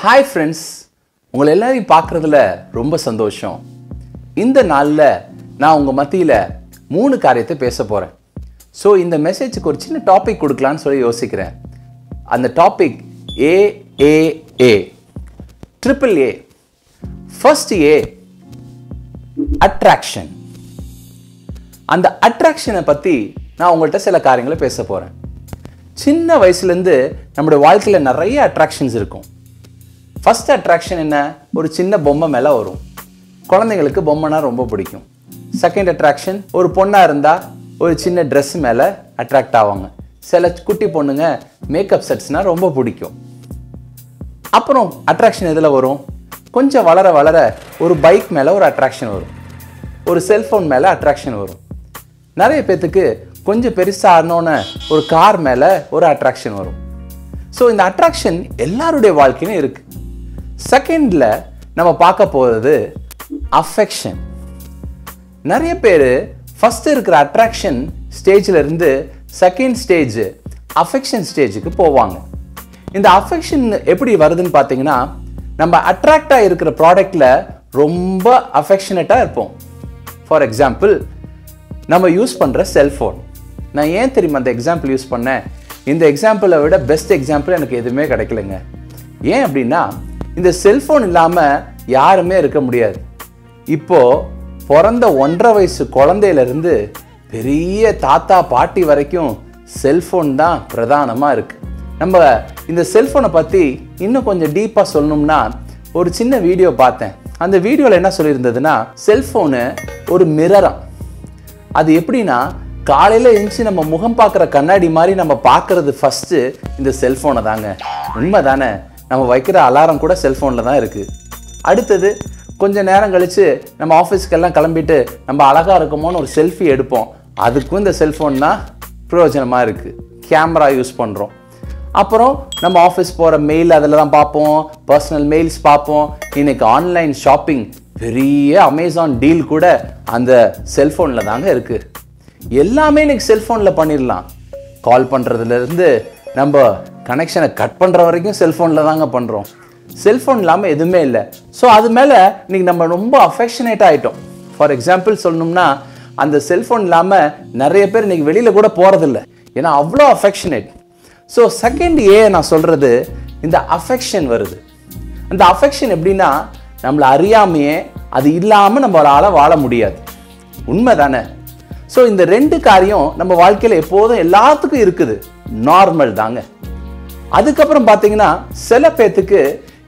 Hi friends, உங்களை எல்லாரையும் பார்க்குறதுல ரொம்ப சந்தோஷம். இந்த நாளில் நான் உங்கள் மத்தியில் 3 காரியத்தை பேச போகிறேன். ஸோ இந்த மெசேஜுக்கு ஒரு சின்ன டாபிக் கொடுக்கலான்னு சொல்லி யோசிக்கிறேன். அந்த topic AAA, triple A. First A, attraction. அந்த அட்ராக்ஷனை பற்றி நான் உங்கள்கிட்ட சில காரியங்களை பேச போகிறேன். சின்ன வயசுலேருந்து நம்முடைய வாழ்க்கையில் நிறைய அட்ராக்ஷன்ஸ் இருக்கும். ஃபர்ஸ்ட் அட்ராக்ஷன் என்ன? ஒரு சின்ன பொம்மை மேலே வரும். குழந்தைங்களுக்கு பொம்மைனா ரொம்ப பிடிக்கும். செகண்ட் அட்ராக்ஷன், ஒரு பொண்ணாக இருந்தால் ஒரு சின்ன ட்ரெஸ் மேலே அட்ராக்ட் ஆவாங்க. சில குட்டி பொண்ணுங்க மேக்கப் செட்ஸ்னால் ரொம்ப பிடிக்கும். அப்புறம் அட்ராக்ஷன் எதில் வரும்? கொஞ்சம் வளர வளர ஒரு பைக் மேலே ஒரு அட்ராக்ஷன் வரும். ஒரு செல்ஃபோன் மேலே அட்ராக்ஷன் வரும். நிறைய பேர்த்துக்கு கொஞ்சம் பெருசாக ஆனோன்னு ஒரு கார் மேலே ஒரு அட்ராக்ஷன் வரும். ஸோ இந்த அட்ராக்ஷன் எல்லாருடைய வாழ்க்கையிலும் இருக்குது. செகண்டில் நம்ம பார்க்க போகிறது அஃபெக்ஷன். நிறைய பேர் ஃபர்ஸ்ட் இருக்கிற அட்ராக்ஷன் ஸ்டேஜில் இருந்து செகண்ட் ஸ்டேஜ் அஃபெக்ஷன் ஸ்டேஜுக்கு போவாங்க. இந்த அஃபெக்ஷன் எப்படி வருதுன்னு பார்த்தீங்கன்னா, நம்ம அட்ராக்டாக இருக்கிற ப்ராடக்டில் ரொம்ப அஃபெக்ஷனேட்டாக இருப்போம். ஃபார் எக்ஸாம்பிள், நம்ம யூஸ் பண்ணுற செல்ஃபோன். நான் ஏன் தெரியுமா அந்த எக்ஸாம்பிள் யூஸ் பண்ணேன்? இந்த எக்ஸாம்பிளை விட பெஸ்ட் எக்ஸாம்பிள் எனக்கு எதுவுமே கிடைக்கலங்க. ஏன் அப்படின்னா, இந்த செல்ஃபோன் இல்லாமல் யாருமே இருக்க முடியாது. இப்போது பிறந்த 1.5 வயசு குழந்தையிலேருந்து பெரிய தாத்தா பாட்டி வரைக்கும் செல்ஃபோன் தான் பிரதானமாக இருக்குது. நம்ம இந்த செல்ஃபோனை பற்றி இன்னும் கொஞ்சம் டீப்பாக சொல்லணும்னா, ஒரு சின்ன வீடியோ பார்த்தேன். அந்த வீடியோவில் என்ன சொல்லியிருந்ததுன்னா, செல்ஃபோனு ஒரு மிரரா. அது எப்படின்னா, காலையில் எழுந்துச்சு நம்ம முகம் பார்க்குற கண்ணாடி மாதிரி நம்ம பார்க்குறது ஃபஸ்ட்டு இந்த செல்ஃபோனை தாங்க. உண்மை தானே? நம்ம வைக்கிற அலாரம் கூட செல்ஃபோனில் தான் இருக்குது. அடுத்தது கொஞ்சம் நேரம் கழித்து நம்ம ஆஃபீஸ்க்கெல்லாம் கிளம்பிட்டு நம்ம அழகாக இருக்கோமோன்னு ஒரு செல்ஃபி எடுப்போம். அதுக்கும் இந்த செல்ஃபோன் தான் பிரயோஜனமாக இருக்குது. கேமரா யூஸ் பண்ணுறோம். அப்புறம் நம்ம ஆஃபீஸ் போகிற மெயில் அதில் தான் பார்ப்போம். பர்சனல் மெயில்ஸ் பார்ப்போம். இன்றைக்கி ஆன்லைன் ஷாப்பிங், பெரிய அமேசான் டீல் கூட அந்த செல்ஃபோனில் தாங்க இருக்குது. எல்லாமே இன்றைக்கி செல்ஃபோனில் பண்ணிடலாம். கால் பண்ணுறதுலேருந்து நம்ம கனெக்ஷனை கட் பண்ணுற வரைக்கும் செல்ஃபோனில் தாங்க பண்ணுறோம். செல்ஃபோன் இல்லாமல் எதுவுமே இல்லை. ஸோ அது மேலே இன்றைக்கி நம்ம ரொம்ப அஃபெக்ஷனேட் ஆகிட்டோம். ஃபார் எக்ஸாம்பிள் சொல்லணும்னா, அந்த செல்ஃபோன் இல்லாமல் நிறைய பேர் இன்றைக்கி வெளியில் கூட போகிறதில்ல. ஏன்னா அவ்வளோ அஃபெக்ஷனேட். ஸோ செகண்ட் நான் சொல்கிறது, இந்த அஃபெக்ஷன் வருது. அந்த அஃபெக்ஷன் எப்படின்னா, நம்மளை அறியாமையே அது இல்லாமல் நம்மளால் வாழ முடியாது. உண்மை தானே? ஸோ இந்த 2 காரியம் நம்ம வாழ்க்கையில் எப்போதும் எல்லாத்துக்கும் இருக்குது. நார்மல் தாங்க. அதுக்கப்புறம் பார்த்தீங்கன்னா, சில பேர்த்துக்கு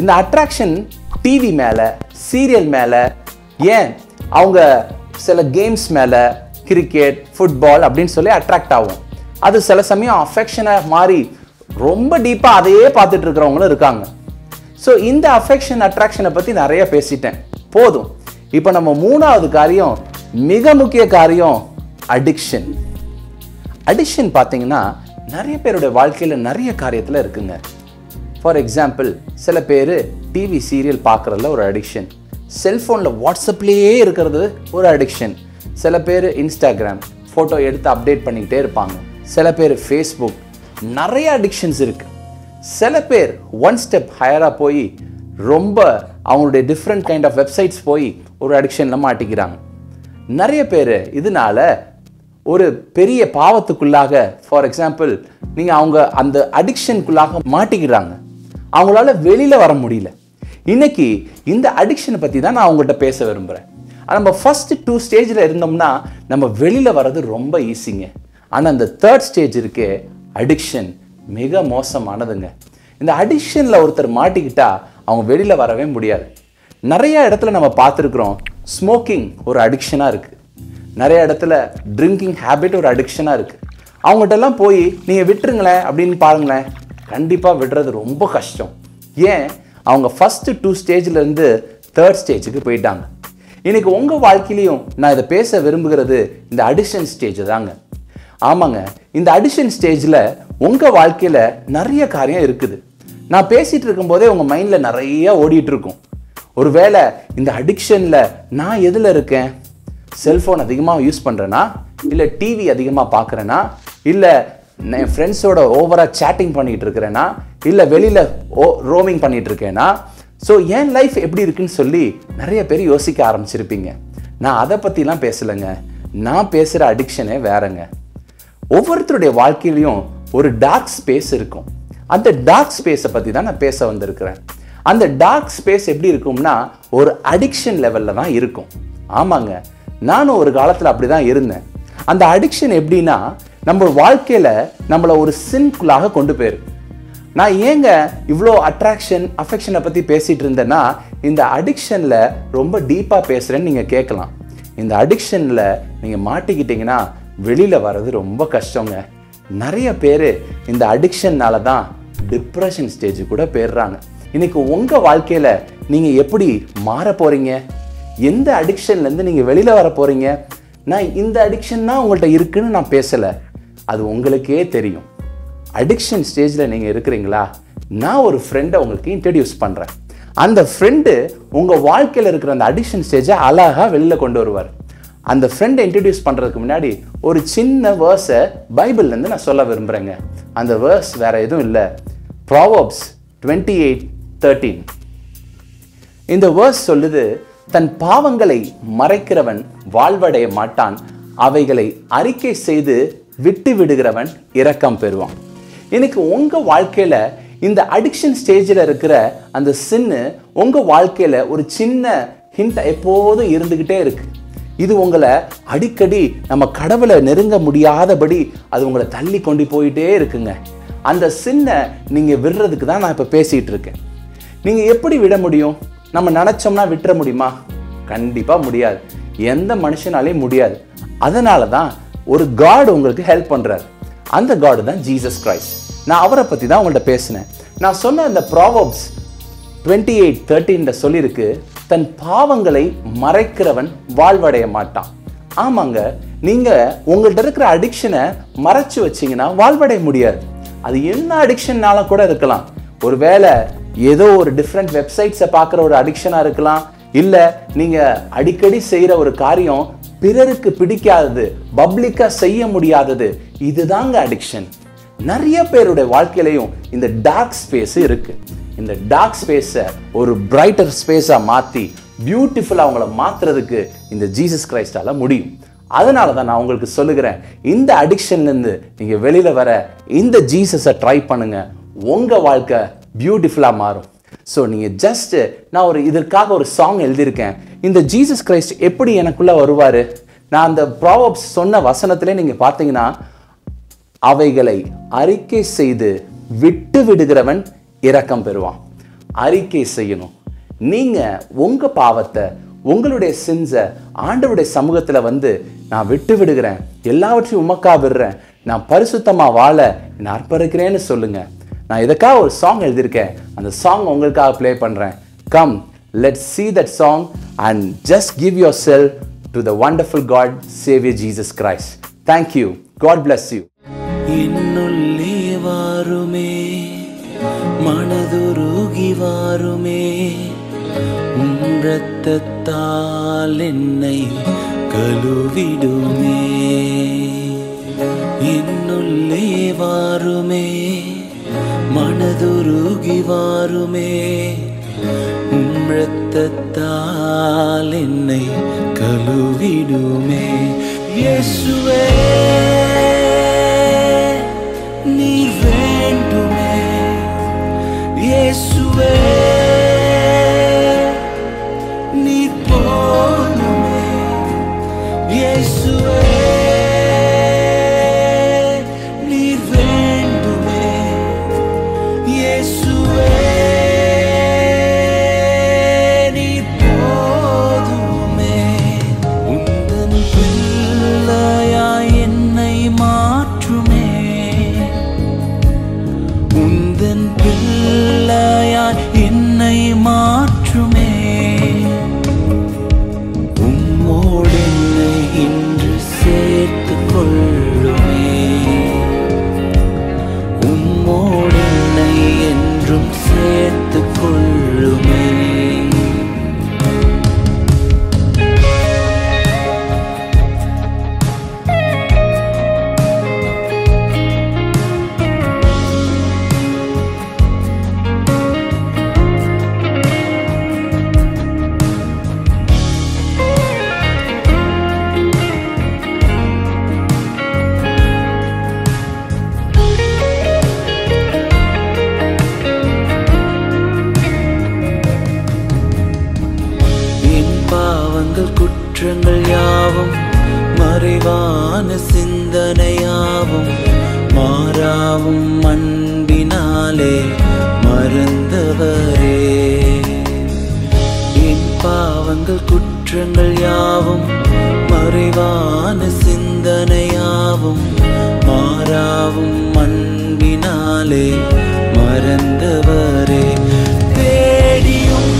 இந்த அட்ராக்ஷன் டிவி மேலே, சீரியல் மேலே, ஏன் அவங்க சில கேம்ஸ் மேலே, கிரிக்கெட், ஃபுட்பால் அப்படின்னு சொல்லி அட்ராக்ட் ஆகும். அது சில சமயம் அஃபெக்ஷனாக மாறி ரொம்ப டீப்பாக அதையே பார்த்துட்டு இருக்கிறவங்களும் இருக்காங்க. ஸோ இந்த அஃபெக்ஷன் அட்ராக்ஷனை பற்றி நிறைய பேசிட்டேன், போதும். இப்போ நம்ம 3வது காரியம், மிக முக்கிய காரியம், அடிக்ஷன். அடிக்ஷன் பார்த்தீங்கன்னா நிறைய பேருடைய வாழ்க்கையில் நிறைய காரியத்தில் இருக்குங்க. ஃபார் எக்ஸாம்பிள், சில பேர் டிவி சீரியல் பார்க்குறதுல ஒரு அடிக்ஷன். செல்ஃபோனில் வாட்ஸ்அப்லேயே இருக்கிறது ஒரு அடிக்ஷன். சில பேர் இன்ஸ்டாகிராம் ஃபோட்டோ எடுத்து அப்டேட் பண்ணிக்கிட்டே இருப்பாங்க. சில பேர் ஃபேஸ்புக். நிறைய அடிக்ஷன்ஸ் இருக்குது. சில பேர் 1 ஸ்டெப் ஹையராக போய் ரொம்ப அவங்களுடைய டிஃப்ரெண்ட் கைண்ட் ஆஃப் வெப்சைட்ஸ் போய் ஒரு அடிக்ஷனில் மாட்டிக்கிறாங்க. நிறைய பேர் இதனால ஒரு பெரிய பாவத்துக்குள்ளாக, ஃபார் எக்ஸாம்பிள், நீங்கள் அவங்க அந்த அடிக்ஷனுக்குள்ளாக மாட்டிக்கிறாங்க. அவங்களால வெளியில் வர முடியல. இன்னைக்கு இந்த அடிக்ஷனை பற்றி தான் நான் அவங்கள்ட்ட பேச விரும்புகிறேன். நம்ம ஃபர்ஸ்ட் 2 ஸ்டேஜில் இருந்தோம்னா நம்ம வெளியில் வர்றது ரொம்ப ஈஸிங்க. ஆனால் அந்த 3rd ஸ்டேஜ் இருக்கே, அடிக்ஷன், மிக மோசமானதுங்க. இந்த அடிக்ஷனில் ஒருத்தர் மாட்டிக்கிட்டா அவங்க வெளியில் வரவே முடியாது. நிறைய இடத்துல நம்ம பார்த்துருக்குறோம், ஸ்மோக்கிங் ஒரு அடிக்ஷனாக இருக்குது. நிறைய இடத்துல ட்ரிங்கிங் ஹேபிட் ஒரு அடிக்ஷனாக இருக்குது. அவங்ககிட்டலாம் போய் நீங்கள் விட்டுருங்களேன் அப்படின்னு பாருங்களேன், கண்டிப்பாக விடுறது ரொம்ப கஷ்டம். ஏன்? அவங்க ஃபஸ்ட்டு 2 ஸ்டேஜிலேருந்து 3rd ஸ்டேஜுக்கு போயிட்டாங்க. இன்றைக்கி உங்கள் வாழ்க்கையிலையும் நான் இதை பேச விரும்புகிறது இந்த அடிக்ஷன் ஸ்டேஜ் தாங்க. ஆமாங்க, இந்த அடிக்ஷன் ஸ்டேஜில் உங்கள் வாழ்க்கையில் நிறைய காரியம் இருக்குது. நான் பேசிகிட்டு இருக்கும்போதே உங்கள் மைண்டில் நிறைய ஓடிட்டுருக்கும். ஒருவேளை இந்த அடிக்ஷனில் நான் எதில் இருக்கேன்? செல்ஃபோன் அதிகமாக யூஸ் பண்ணுறேன்னா, இல்லை டிவி அதிகமாக பார்க்குறேன்னா, இல்லை என் ஃப்ரெண்ட்ஸோட ஓவராக சேட்டிங் பண்ணிக்கிட்டு இருக்கிறேன்னா, இல்லை வெளியில் ரோமிங் பண்ணிட்டு இருக்கேனா? ஸோ என் லைஃப் எப்படி இருக்குன்னு சொல்லி நிறைய பேர் யோசிக்க ஆரம்பிச்சிருப்பீங்க. நான் அதை பற்றிலாம் பேசலைங்க. நான் பேசுகிற அடிக்ஷனே வேறங்க. ஒவ்வொருத்தருடைய வாழ்க்கையிலையும் ஒரு டார்க் ஸ்பேஸ் இருக்கும். அந்த டார்க் ஸ்பேஸை பற்றி தான் நான் பேச வந்திருக்கிறேன். அந்த டார்க் ஸ்பேஸ் எப்படி இருக்கும்னா ஒரு அடிக்ஷன் லெவலில் தான் இருக்கும். ஆமாங்க, நானும் ஒரு காலத்தில் அப்படி தான் இருந்தேன். அந்த அடிக்ஷன் எப்படின்னா நம்ம வாழ்க்கையில் நம்மளை ஒரு சின்குள்ளாக கொண்டு போயிரு. நான் ஏங்க இவ்வளோ அஃபெக்ஷனை பற்றி பேசிகிட்டு இருந்தேன்னா இந்த அடிக்ஷனில் ரொம்ப டீப்பாக பேசுகிறேன்னு நீங்கள் கேட்கலாம். இந்த அடிக்ஷனில் நீங்கள் மாட்டிக்கிட்டீங்கன்னா வெளியில் வர்றது ரொம்ப கஷ்டங்க. நிறைய பேர் இந்த அடிக்ஷன்னால தான் டிப்ரெஷன் ஸ்டேஜ் கூட போயிடுறாங்க. இன்னைக்கு உங்கள் வாழ்க்கையில் நீங்கள் எப்படி மாற போகிறீங்க? எந்த அடிக்ஷன்லேருந்து நீங்கள் வெளியில் வர போகிறீங்க? நான் இந்த அடிக்ஷன் தான் உங்கள்கிட்ட இருக்குன்னு நான் பேசலை, அது உங்களுக்கே தெரியும். அடிக்ஷன் ஸ்டேஜில் நீங்கள் இருக்கிறீங்களா? நான் ஒரு ஃப்ரெண்டை உங்களுக்கு இன்ட்ரடியூஸ் பண்ணுறேன். அந்த ஃப்ரெண்டு உங்கள் வாழ்க்கையில் இருக்கிற அந்த அடிக்ஷன் ஸ்டேஜை அழகாக வெளியில் கொண்டு வருவார். அந்த ஃப்ரெண்டை இன்ட்ரடியூஸ் பண்ணுறதுக்கு முன்னாடி ஒரு சின்ன வேர்ஸை பைபிள்லேருந்து நான் சொல்ல விரும்புகிறேங்க. அந்த வேர்ஸ் வேறு எதுவும் இல்லை, ப்ராவர்ப்ஸ் 28:13. இந்த வேர்ஸ் சொல்லுது, தன் பாவங்களை மறைக்கிறவன் வாழ்வடைய மாட்டான், அவைகளை அறிக்கை செய்து விட்டு விடுகிறவன் இரக்கம் பெறுவான். இன்னைக்கு உங்கள் வாழ்க்கையில் இந்த அடிக்ஷன் ஸ்டேஜில் இருக்கிற அந்த சின்னு உங்கள் வாழ்க்கையில் ஒரு சின்ன ஹிண்ட் எப்போதும் இருந்துக்கிட்டே இருக்கு. இது உங்களை அடிக்கடி நம்ம கடவுளை நெருங்க முடியாதபடி அது உங்களை தள்ளி கொண்டு போயிட்டே இருக்குங்க. அந்த சின்னை நீங்கள் விடுறதுக்கு தான் நான் இப்போ பேசிகிட்டு இருக்கேன். நீங்கள் எப்படி விட முடியும்? நம்ம நினச்சோம்னா விட்டுற முடியுமா? கண்டிப்பாக முடியாது. எந்த மனுஷனாலையும் முடியாது. அதனால தான் ஒரு காட் உங்களுக்கு ஹெல்ப் பண்ணுறாரு. அந்த காடு தான் ஜீசஸ் கிரைஸ்ட். நான் அவரை பற்றி தான் உங்கள்கிட்ட பேசினேன். நான் சொன்ன அந்த ப்ராவர்ப்ஸ் 28:13 சொல்லியிருக்கு, தன் பாவங்களை மறைக்கிறவன் வாழ்வடைய மாட்டான். ஆமாங்க, நீங்கள் உங்கள்கிட்ட இருக்கிற அடிக்ஷனை மறைச்சு வச்சிங்கன்னா வாழ்வடைய முடியாது. அது என்ன அடிக்ஷன்னால கூட இருக்கலாம். ஒருவேளை ஏதோ ஒரு டிஃப்ரெண்ட் வெப்சைட்ஸை பார்க்குற ஒரு அடிக்ஷனாக இருக்கலாம். இல்லை நீங்கள் அடிக்கடி செய்கிற ஒரு காரியம் பிறருக்கு பிடிக்காதது, பப்ளிக்காக செய்ய முடியாதது, இதுதாங்க அடிக்ஷன். நிறைய பேருடைய வாழ்க்கையிலையும் இந்த டார்க் ஸ்பேஸ் இருக்கு. இந்த டார்க் ஸ்பேஸை ஒரு பிரைட்டர் ஸ்பேஸாக மாற்றி பியூட்டிஃபுல்லாக அவங்கள மாற்றுறதுக்கு இந்த ஜீசஸ் கிரைஸ்டால முடியும். அதனால தான் நான் உங்களுக்கு சொல்லுகிறேன், இந்த அடிக்ஷன்லேருந்து நீங்கள் வெளியில் வர இந்த ஜீசஸை ட்ரை பண்ணுங்க. உங்கள் வாழ்க்கை பியூட்டிஃபுல்லாக மாறும். ஸோ நீங்கள் நான் இதற்காக ஒரு சாங் எழுதியிருக்கேன். இந்த ஜீசஸ் கிரைஸ்ட் எப்படி எனக்குள்ளே வருவார்? நான் அந்த ப்ராவர்ப்ஸ் சொன்ன வசனத்திலே நீங்கள் பார்த்தீங்கன்னா, அவைகளை அறிக்கை செய்து விட்டு விடுகிறவன் இரக்கம் பெறுவான். அறிக்கை செய்யணும். நீங்கள் உங்கள் பாவத்தை, உங்களுடைய சின்ஸை ஆண்டவருடைய சமூகத்தில் வந்து நான் விட்டு விடுகிறேன், எல்லாவற்றையும் உமக்கா விடுறேன், நான் பரிசுத்தமாக வாழ நான் அர்ப்பணிக்கிறேன்னு சொல்லுங்க. நான் இதுக்காக ஒரு சாங் எழுதியிருக்கேன். அந்த சாங் உங்களுக்காக ப்ளே பண்ணுறேன். Come, let's see that song and just give yourself to the wonderful God, Savior Jesus Christ. Thank you. God bless you. இன்னுள்ளே வாருமே, மனதுருகி வாருமே, இரத்தத்தால் என்னை கழுவிடுமே. இன்னுள்ளே வாருமே, மனதுருகி வாருமே, இரத்தத்தால் என்னை கழுவிடுமே. இயேசுவே நீ வேண்டுமே, இயேசுவே நீ போதுமே, இயேசுவே நீ வேண்டுமே, இயேசுவே நீ போதுமே. உந்தன் பிள்ளையாய் என்னை மறைவான சிந்தனையாவும் மாறாவும் அன்பினாலே மறந்தவரே. என் பாவங்கள் குற்றங்கள் யாவும் மறைவான சிந்தனையாவும் மாறாவும் அன்பினாலே மறந்தவரே. தேடியும்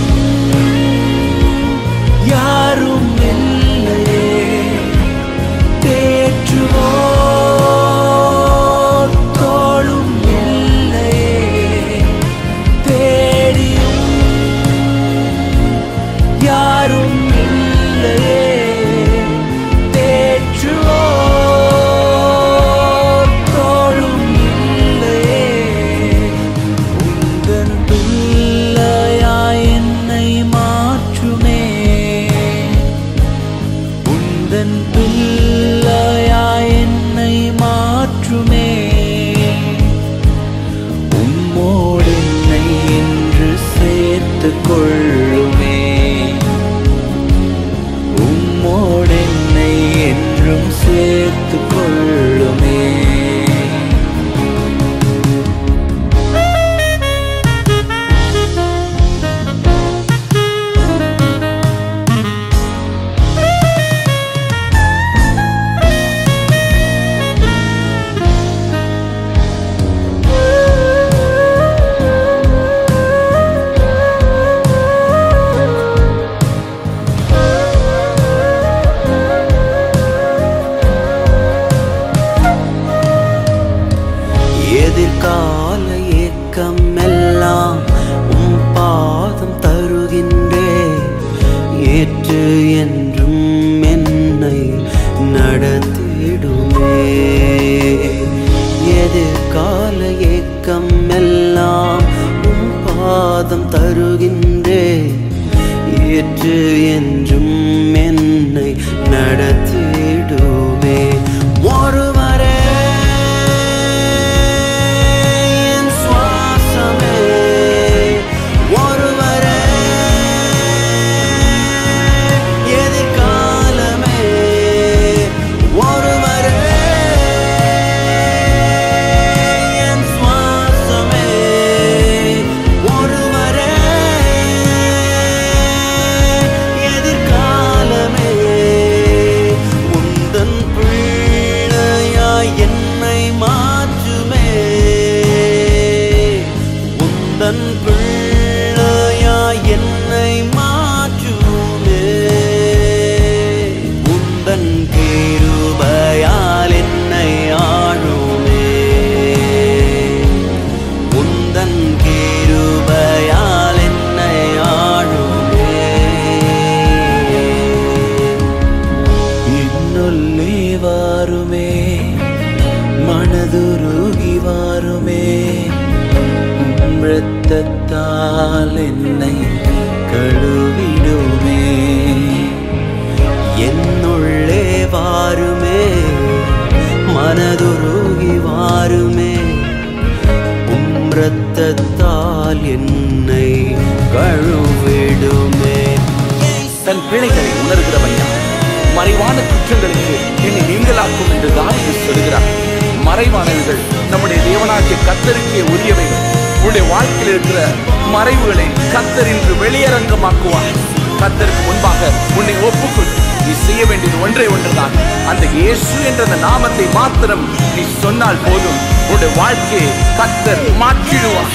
யாரும் இல்லையே, தேற்றுவோர் தோளும் இல்லையே. தேடியும் யாரும் இல்லையே, தேற்றுவோர் தோளும் இல்லையே. உந்தன் பிள்ளையாய் என்னை மாற்றுமே, உந்தன் பிள்ளையாய் என்னை மாற்றுமே. உம்மோடு என்னை என்று சேர்த்து கொள்ளுமே, உம்மோடு என்னை என்றும் சேர்த்து கொள்ளுமே. எதிர்கால ஏக்கம் எல்லாம் உம் பாதம் தருகின்றே. ஏற்று என்றும் என்னை நடத்திடுமே. எதிர்கால ஏக்கம் எல்லாம் உம் பாதம் தருகின்றே. ஏற்று என்றும் என்னை நடத்திடுமே. ஒருவரே உந்தன் பிள்ளையாய் என்னை மாற்றுமே. உந்தன் கிருபையால் என்னை ஆளுமே, உந்தன் கிருபையால் என்னை ஆளுமே. இன்னொல்லி வாருமே, மனதுருகி வாருமே. இரத்தத்தால் என்னை கழுவிடுமே. என்னுள்ளே வாருமே, மனதுருகி வாருமே. இரத்தத்தால் என்னை கழுவிடுமே. தன் பிழைகளை உணர்கிறவன் யார்? மறைவான குற்றங்களுக்கு என்னை நீங்களாக்கும் என்று தாவீது சொல்கிறார். மறைவானவர்கள் நம்முடைய தேவனாகிய கர்த்தருக்கே உரியவைகள். உன்னுடைய வாழ்க்கையில் இருக்கிற மறைவுகளை கர்த்தர் இன்று வெளியரங்கமாக்குவார். கர்த்தருக்கு முன்பாக உன்னை ஒப்புக்கொள். நீ செய்ய வேண்டியது ஒன்றே ஒன்றுதான். அந்த இயேசு என்ற அந்த நாமத்தை மாத்திரம் நீ சொன்னால் போதும். உன்னுடைய வாழ்க்கையை கர்த்தர் மாற்றிடுவார்.